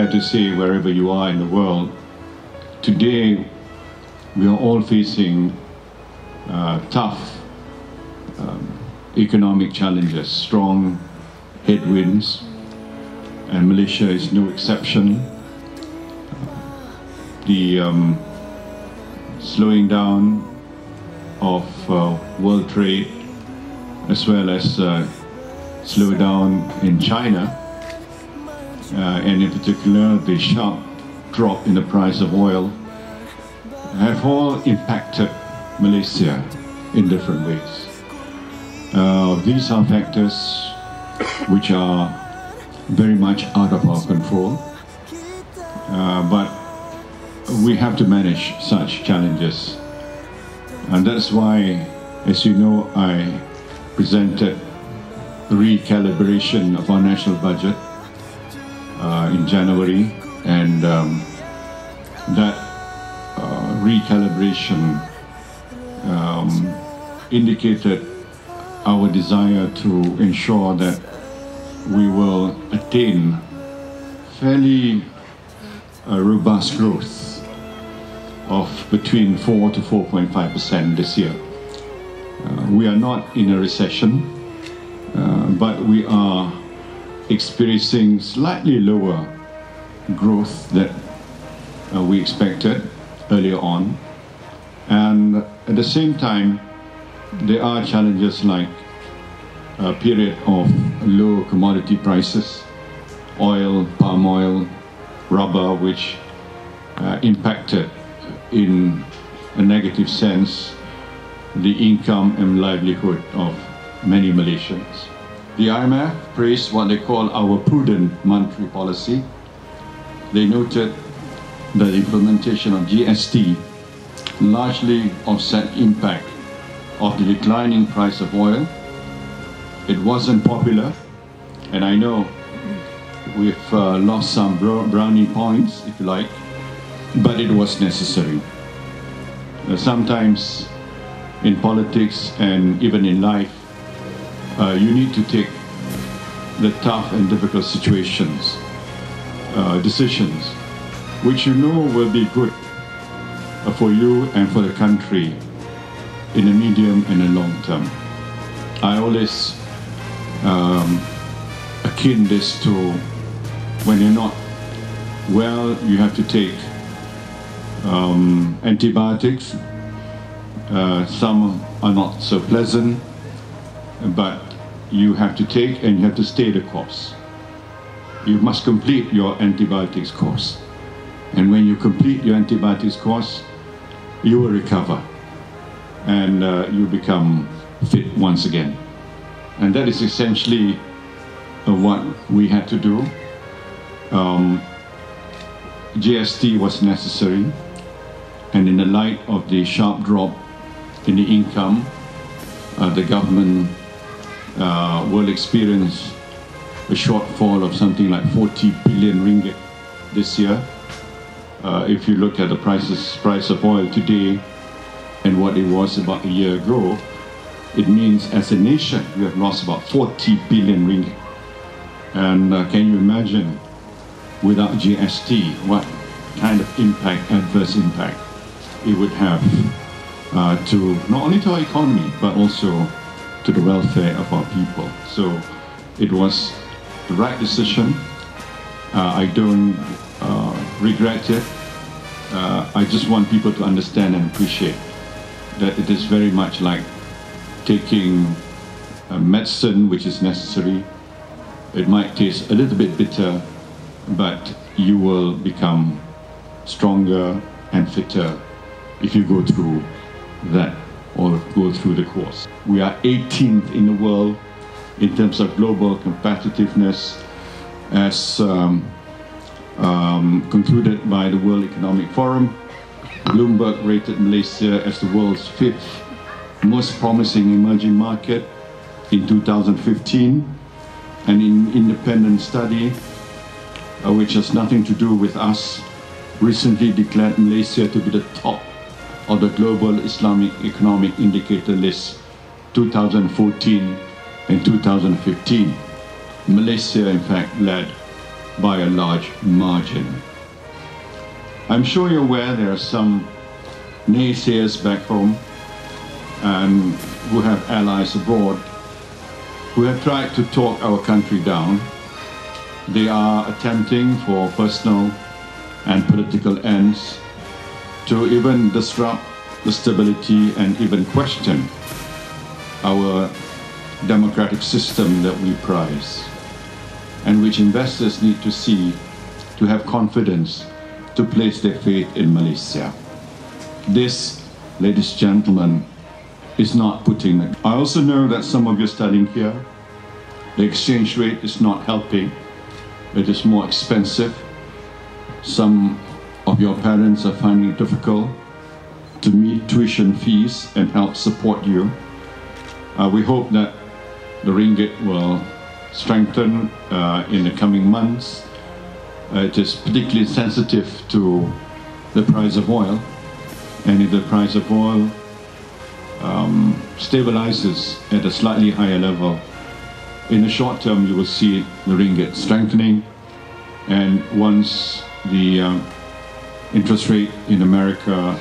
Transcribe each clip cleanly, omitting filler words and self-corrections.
fair to say, wherever you are in the world, today we are all facing tough economic challenges, strong headwinds, and Malaysia is no exception. The slowing down of world trade, as well as slowdown in China, and in particular the sharp drop in the price of oil, have all impacted Malaysia in different ways. These are factors which are very much out of our control, but we have to manage such challenges. And that's why, as you know, I presented a recalibration of our national budget in January, and that recalibration indicated our desire to ensure that we will attain fairly robust growth of between 4 to 4.5% this year. We are not in a recession, but we are experiencing slightly lower growth that we expected earlier on. And at the same time, there are challenges like a period of low commodity prices, oil, palm oil, rubber, which impacted in a negative sense the income and livelihood of many Malaysians. The IMF praised what they call our prudent monetary policy. They noted that the implementation of GST largely offset the impact of the declining price of oil. It wasn't popular, and I know we've lost some brownie points, if you like, but it was necessary. Sometimes in politics and even in life, you need to take the tough and difficult situations, decisions, which you know will be good for you and for the country in the medium and the long term. I always akin this to when you're not well, you have to take antibiotics. Some are not so pleasant, but you have to take and you have to stay the course. You must complete your antibiotics course. And when you complete your antibiotics course, you will recover and you become fit once again. And that is essentially what we had to do. GST was necessary, and in the light of the sharp drop in the income, the government will experience a shortfall of something like 40 billion ringgit this year. If you look at the price of oil today and what it was about a year ago, it means as a nation we have lost about 40 billion ringgit. And can you imagine without GST what kind of impact, adverse impact it would have to not only to our economy but also to the welfare of our people. So it was the right decision. I don't regret it. I just want people to understand and appreciate that it is very much like taking medicine which is necessary. It might taste a little bit bitter, but you will become stronger and fitter if you go through that or go through the course. We are 18th in the world in terms of global competitiveness, as concluded by the World Economic Forum. Bloomberg rated Malaysia as the world's 5th most promising emerging market in 2015. An independent study, which has nothing to do with us, recently declared Malaysia to be the top of the Global Islamic Economic Indicator list 2014 and 2015. Malaysia, in fact, led by a large margin. I'm sure you're aware there are some naysayers back home and who have allies abroad who have tried to talk our country down. They are attempting for personal and political ends to even disrupt the stability and even question our democratic system that we prize, and which investors need to see to have confidence to place their faith in Malaysia. This, ladies and gentlemen, is not putting it. I also know that some of you are studying here. The exchange rate is not helping. It is more expensive. Some of your parents are finding it difficult to meet tuition fees and help support you. We hope that the ringgit will strengthen in the coming months. It is particularly sensitive to the price of oil, and if the price of oil stabilizes at a slightly higher level, in the short term you will see the ringgit strengthening, and once the interest rate in America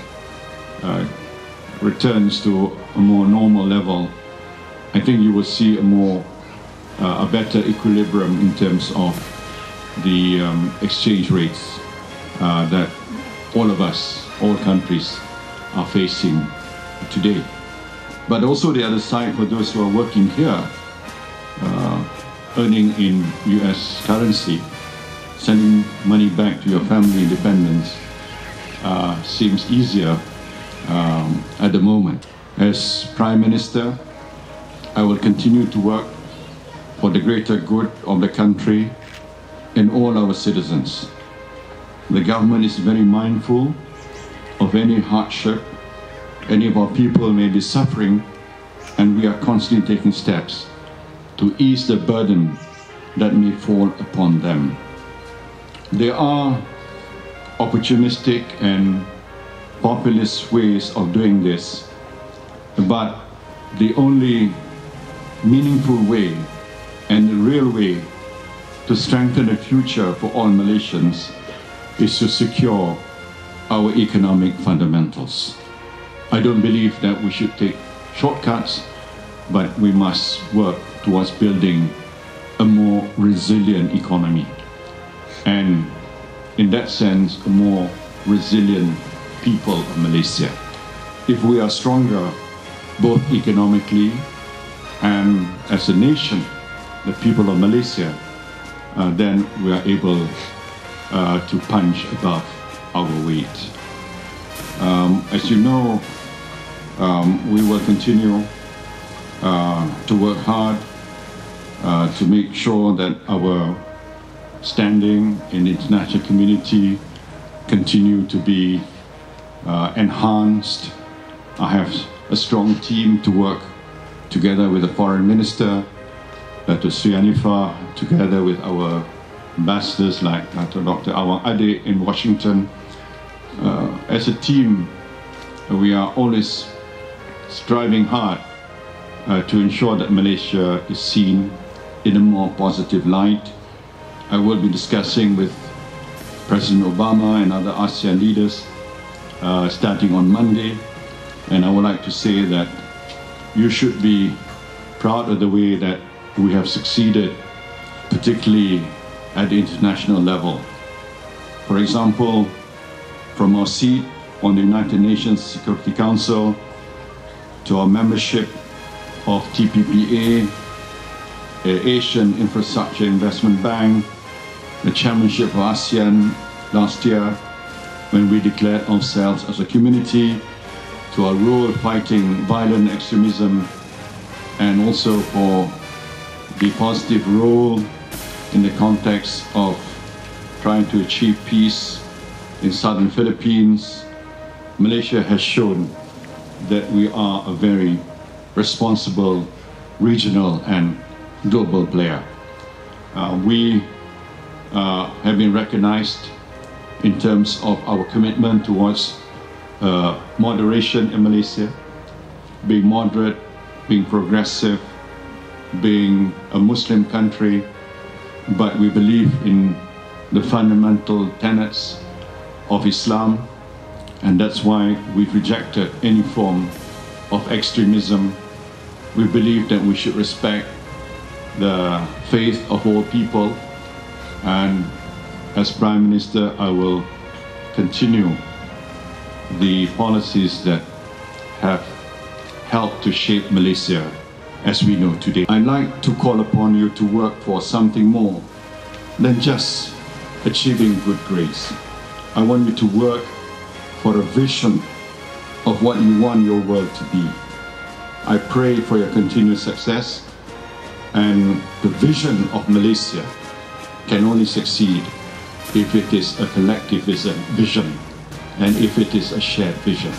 returns to a more normal level, I think you will see a better equilibrium in terms of the exchange rates that all of us, all countries are facing today. But also the other side, for those who are working here, earning in US currency, sending money back to your family independence seems easier at the moment. As Prime Minister, I will continue to work for the greater good of the country and all our citizens. The government is very mindful of any hardship any of our people may be suffering, and we are constantly taking steps to ease the burden that may fall upon them. There are opportunistic and populist ways of doing this, but the only meaningful way and the real way to strengthen the future for all Malaysians is to secure our economic fundamentals. I don't believe that we should take shortcuts, but we must work towards building a more resilient economy, and in that sense, a more resilient people of Malaysia. If we are stronger, both economically and as a nation, the people of Malaysia, then we are able to punch above our weight. As you know, we will continue to work hard to make sure that our standing in the international community continue to be enhanced. I have a strong team to work together with the Foreign Minister, Dato Anifah, together with our ambassadors like Dr. Aman in Washington. As a team, we are always striving hard to ensure that Malaysia is seen in a more positive light. I will be discussing with President Obama and other ASEAN leaders starting on Monday, and I would like to say that you should be proud of the way that we have succeeded, particularly at the international level. For example, from our seat on the United Nations Security Council to our membership of TPPA, the Asian Infrastructure Investment Bank, the chairmanship of ASEAN last year when we declared ourselves as a community, to our role fighting violent extremism, and also for the positive role in the context of trying to achieve peace in southern Philippines. Malaysia has shown that we are a very responsible regional and global player. We have been recognized in terms of our commitment towards moderation in Malaysia, being moderate, being progressive, being a Muslim country, but we believe in the fundamental tenets of Islam, and that's why we've rejected any form of extremism. We believe that we should respect the faith of all people, and as Prime Minister, I will continue the policies that have helped to shape Malaysia as we know today. I'd like to call upon you to work for something more than just achieving good grades. I want you to work for a vision of what you want your world to be. I pray for your continued success, and the vision of Malaysia can only succeed if it is a collective vision and if it is a shared vision.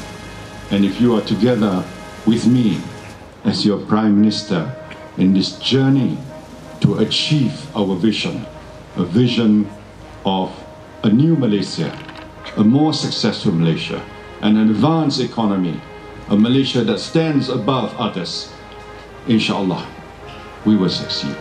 And if you are together with me as your Prime Minister in this journey to achieve our vision, a vision of a new Malaysia, a more successful Malaysia, an advanced economy, a Malaysia that stands above others, inshallah, we will succeed.